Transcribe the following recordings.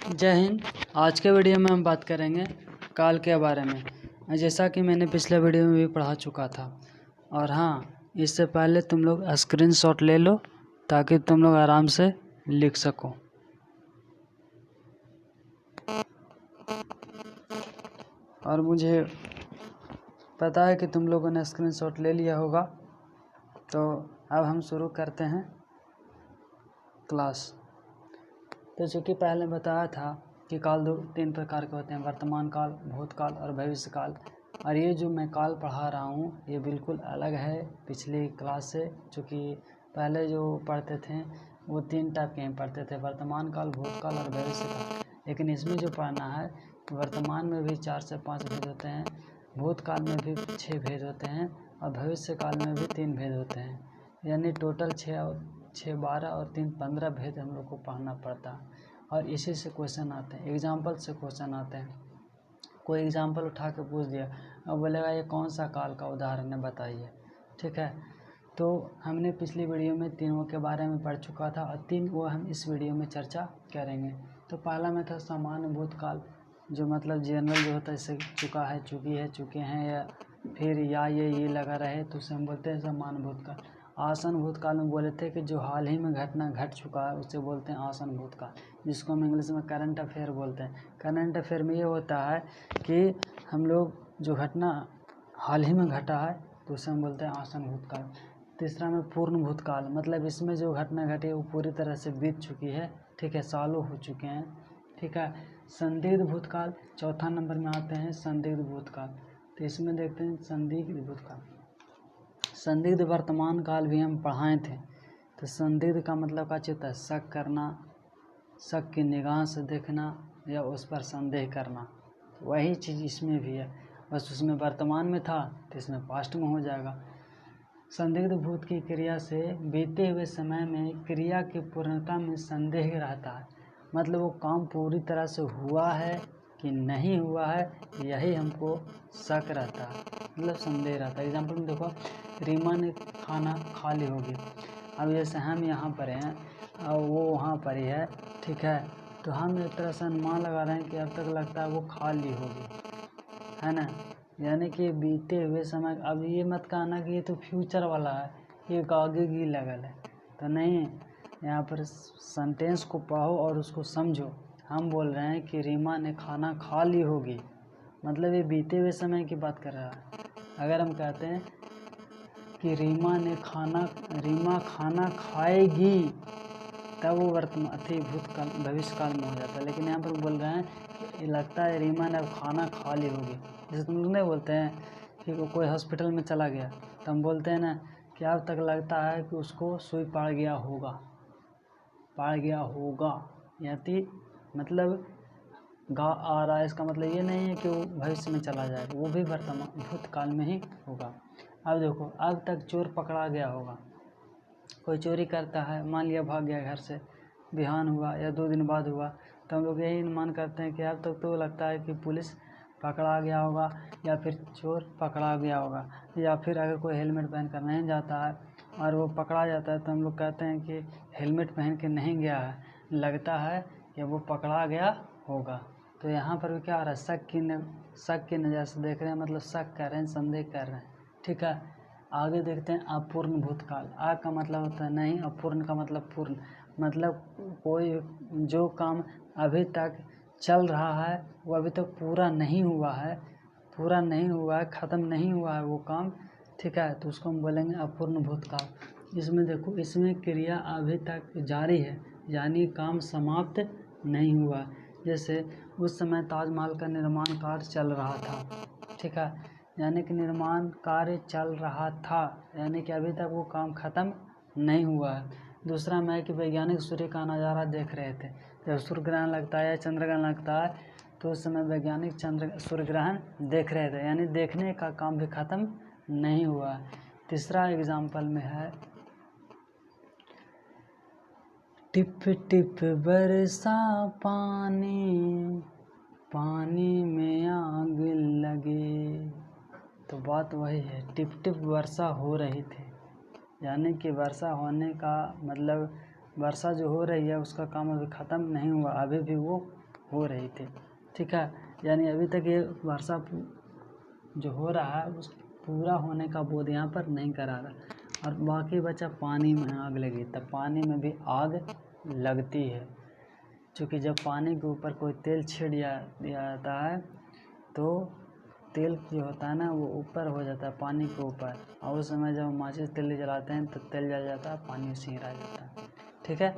जय हिंद। आज के वीडियो में हम बात करेंगे काल के बारे में। जैसा कि मैंने पिछले वीडियो में भी पढ़ा चुका था। और हाँ, इससे पहले तुम लोग स्क्रीनशॉट ले लो ताकि तुम लोग आराम से लिख सको। और मुझे पता है कि तुम लोगों ने स्क्रीनशॉट ले लिया होगा। तो अब हम शुरू करते हैं क्लास। तो चूँकि पहले बताया था कि काल तीन प्रकार के होते हैं, वर्तमान काल, भूतकाल और भविष्य काल। और ये जो मैं काल पढ़ा रहा हूँ ये बिल्कुल अलग है पिछली क्लास से। चूँकि पहले जो पढ़ते थे वो तीन टाइप के पढ़ते थे, वर्तमान काल, भूतकाल और भविष्य काल। लेकिन इसमें जो पढ़ना है, वर्तमान में भी 4 से 5 भेद होते हैं, भूतकाल में भी 6 भेद होते हैं और भविष्य काल में भी 3 भेद होते हैं। यानी टोटल 6 12 और 3 15 भेद हम लोग को पढ़ना पड़ता है। और इसी से क्वेश्चन आते हैं, एग्जाम्पल से क्वेश्चन आते हैं। कोई एग्जाम्पल उठा के पूछ दिया, अब बोलेगा ये कौन सा काल का उदाहरण है बताइए। ठीक है, तो हमने पिछली वीडियो में तीनों के बारे में पढ़ चुका था और 3 वो हम इस वीडियो में चर्चा करेंगे। तो पहला में था सामान्य भूतकाल, जो मतलब जनरल जो होता है, इससे चुका है, चुकी है, चुके हैं, या फिर या ये लगा रहे तो उसे हम बोलते हैं सामान्य भूतकाल। आसन भूतकाल में बोले थे कि जो हाल ही में घटना घट चुका है उसे बोलते हैं आसन भूतकाल, जिसको हम इंग्लिश में करंट अफेयर बोलते हैं। करंट अफेयर में ये होता है कि हम लोग जो घटना हाल ही में घटा है तो उसे हम बोलते हैं आसन भूतकाल। तीसरा में पूर्ण भूतकाल, मतलब इसमें जो घटना घटी है वो पूरी तरह से बीत चुकी है। ठीक है, सालों हो चुके हैं। ठीक है, संदिग्ध भूतकाल चौथा नंबर में आते हैं संदिग्ध भूतकाल। तो इसमें देखते हैं संदिग्ध भूतकाल। संदिग्ध वर्तमान काल भी हम पढ़ाए थे। तो संदिग्ध का मतलब क्या होता है? शक करना, शक की निगाह से देखना या उस पर संदेह करना। वही चीज़ इसमें भी है, बस उसमें वर्तमान में था तो इसमें पास्ट में हो जाएगा। संदिग्ध भूत की क्रिया से बीते हुए समय में क्रिया की पूर्णता में संदेह रहता है, मतलब वो काम पूरी तरह से हुआ है कि नहीं हुआ है, यही हमको शक रहता है, मतलब संदेह रहता है। एग्जाम्पल में देखो, रीमा ने खाना खा ली होगी। अब जैसे हम यहाँ पर हैं और वो वहाँ पर ही है, ठीक है, तो हम एक तरह से अनुमान लगा रहे हैं कि अब तक लगता है वो खा ली होगी, है ना। यानी कि बीते हुए समय। अब ये मत कहना कि ये तो फ्यूचर वाला है, ये आगे की लगल है, तो नहीं। यहाँ पर सेंटेंस को पढ़ो और उसको समझो। हम बोल रहे हैं कि रीमा ने खाना खा ली होगी, मतलब ये बीते हुए समय की बात कर रहा है। अगर हम कहते हैं कि रीमा खाना खाएगी, तब वो वर्तमान भूतकाल भविष्य काल में हो जाता है। लेकिन यहाँ पर बोल रहे हैं कि लगता है रीमा ने अब खाना खा ली होगी। जैसे तुम लोग नहीं बोलते हैं कि वो कोई हॉस्पिटल में चला गया तो हम बोलते हैं ना कि अब तक लगता है कि उसको सुई पड़ गया होगा, यानी मतलब गा आ रहा है। इसका मतलब ये नहीं है कि वो भविष्य में चला जाएगा, वो भी वर्तमान भूतकाल में ही होगा। अब देखो, अब तक चोर पकड़ा गया होगा। कोई चोरी करता है, मान लिया भाग गया घर से, बिहान हुआ या 2 दिन बाद हुआ, तो हम लोग यही अनुमान करते हैं कि अब तक तो लगता है कि पुलिस पकड़ा गया होगा या फिर चोर पकड़ा गया होगा। या फिर अगर कोई हेलमेट पहन कर नहीं जाता है और वो पकड़ा जाता है तो हम लोग कहते हैं कि हेलमेट पहन के नहीं गया है, लगता है कि वो पकड़ा गया होगा। तो यहाँ पर भी क्या आ रहा है? शक की नज़र से देख रहे हैं, मतलब शक कर रहे हैं, संदेह कर रहे हैं। ठीक है, आगे देखते हैं अपूर्ण भूतकाल। आ का मतलब होता है नहीं, अपूर्ण का मतलब पूर्ण, मतलब कोई जो काम अभी तक चल रहा है वो अभी तक पूरा नहीं हुआ है, ख़त्म नहीं हुआ है वो काम। ठीक है, तो उसको हम बोलेंगे अपूर्ण भूतकाल। इसमें देखो, इसमें क्रिया अभी तक जारी है, यानी काम समाप्त नहीं हुआ। जैसे उस समय ताजमहल का निर्माण कार्य चल रहा था। ठीक है, यानी कि निर्माण कार्य चल रहा था, यानी कि अभी तक वो काम ख़त्म नहीं हुआ है। दूसरा में है कि वैज्ञानिक सूर्य का नज़ारा देख रहे थे। जब सूर्य ग्रहण लगता है या चंद्र ग्रहण लगता है तो उस समय वैज्ञानिक सूर्य ग्रहण देख रहे थे, यानी देखने का काम भी ख़त्म नहीं हुआ है। तीसरा एग्जाम्पल में है, टिप टिप बरसा पानी, पानी में आग लगे। तो बात वही है, टिप टिप वर्षा हो रही थी, यानी कि वर्षा होने का मतलब वर्षा जो हो रही है उसका काम अभी ख़त्म नहीं हुआ, अभी भी वो हो रही थी। ठीक है, यानी अभी तक ये वर्षा जो हो रहा है उस पूरा होने का बोध यहाँ पर नहीं करा रहा। और बाकी बचा पानी में आग लगी, तब पानी में भी आग लगती है, क्योंकि जब पानी के ऊपर कोई तेल छिड़ दिया जाता है तो तेल जो होता है ना वो ऊपर हो जाता है पानी के ऊपर, और उस समय जब माचिस तेल जलाते हैं तो तेल जल जाता है, पानी उसी में रह जाता है। ठीक है,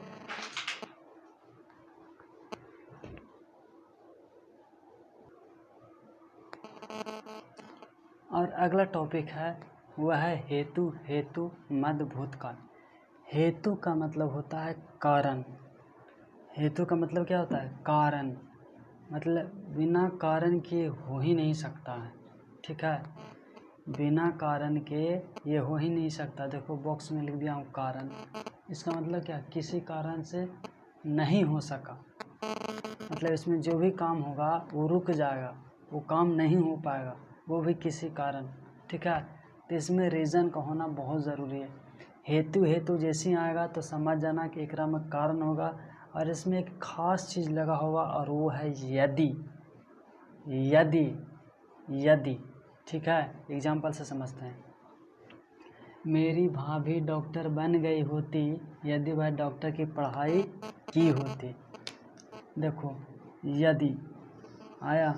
और अगला टॉपिक है वह है हेतु। हेतु मध्य भूतकाल। हेतु का मतलब होता है कारण। हेतु का मतलब क्या होता है? कारण। मतलब बिना कारण के हो ही नहीं सकता है। ठीक है, बिना कारण के ये हो ही नहीं सकता। देखो बॉक्स में लिख दिया हूँ कारण। इसका मतलब क्या? किसी कारण से नहीं हो सका, मतलब इसमें जो भी काम होगा वो रुक जाएगा, वो काम नहीं हो पाएगा, वो भी किसी कारण। ठीक है, तो इसमें रीज़न का होना बहुत ज़रूरी है। हेतु जैसे ही आएगा तो समझ जाना कि एकरा में कारण होगा, और इसमें एक खास चीज़ लगा होगा और वो है यदि। यदि यदि ठीक है, एग्जाम्पल से समझते हैं। मेरी भाभी डॉक्टर बन गई होती यदि वह डॉक्टर की पढ़ाई की होती। देखो यदि आया,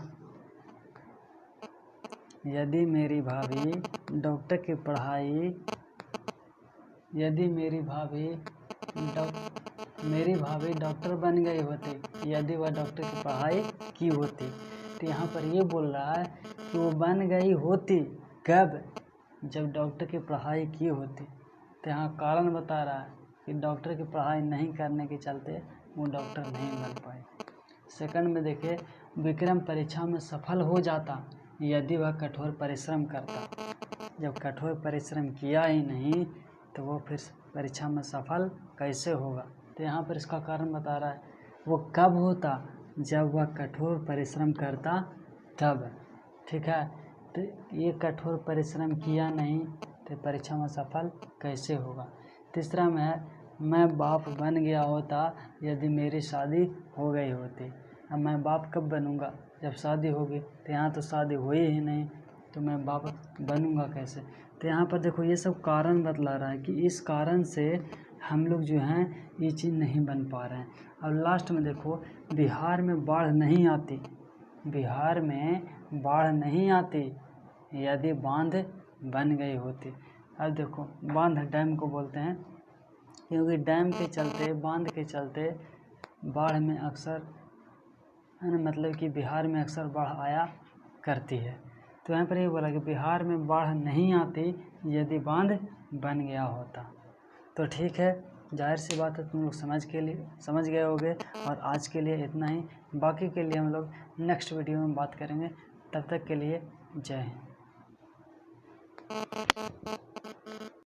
यदि मेरी भाभी डॉक्टर की पढ़ाई, यदि मेरी भाभी डॉक्टर बन गई होती यदि वह डॉक्टर की पढ़ाई की होती। तो यहाँ पर ये बोल रहा है कि वो बन गई होती कब? जब डॉक्टर की पढ़ाई की होती। तो यहाँ कारण बता रहा है कि डॉक्टर की पढ़ाई नहीं करने के चलते वो डॉक्टर नहीं बन पाए। सेकंड में देखिए, विक्रम परीक्षा में सफल हो जाता यदि वह कठोर परिश्रम करता। जब कठोर परिश्रम किया ही नहीं तो वो फिर परीक्षा में सफल कैसे होगा? तो यहाँ पर इसका कारण बता रहा है, वो कब होता? जब वह कठोर परिश्रम करता तब। ठीक है, तो ये कठोर परिश्रम किया नहीं तो परीक्षा में सफल कैसे होगा? तीसरा में है, मैं बाप बन गया होता यदि मेरी शादी हो गई होती। अब मैं बाप कब बनूंगा? जब शादी होगी। तो यहाँ तो शादी हुई ही नहीं, तो मैं बाप बनूंगा कैसे? तो यहाँ पर देखो ये सब कारण बतला रहा है कि इस कारण से हम लोग जो हैं ये चीज़ नहीं बन पा रहे हैं। और लास्ट में देखो, बिहार में बाढ़ नहीं आती। बिहार में बाढ़ नहीं आती यदि बांध बन गई होती। अब देखो बांध डैम को बोलते हैं, क्योंकि डैम के चलते, बांध के चलते बाढ़ में अक्सर है ना, मतलब कि बिहार में अक्सर बाढ़ आया करती है। तो यहाँ पर ये बोला कि बिहार में बाढ़ नहीं आती यदि बांध बन गया होता। तो ठीक है, जाहिर सी बात है तुम लोग समझ गए होगे। और आज के लिए इतना ही, बाकी के लिए हम लोग नेक्स्ट वीडियो में बात करेंगे। तब तक के लिए जय हिंद।